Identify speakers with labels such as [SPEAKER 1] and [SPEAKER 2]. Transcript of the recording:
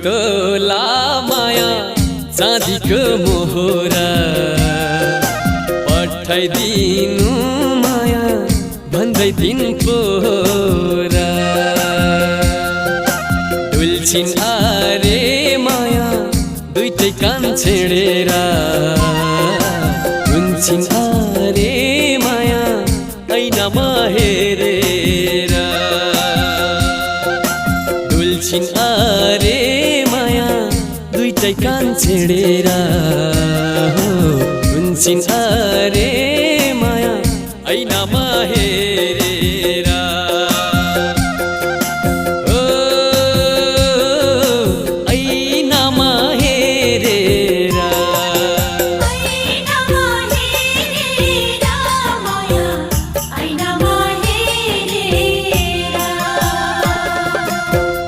[SPEAKER 1] तोला माया चाँदीको मोहरा पठाइदिनु माया भन्दै दिन पोरा डुल्छिन् आरे माया दुईटै कान छेडेर हुन्छिन् आरे माया ऐनामा हेरेर डुल्छिन् आरे माया दुईटै कान छेडेर हुन्छिन् आरे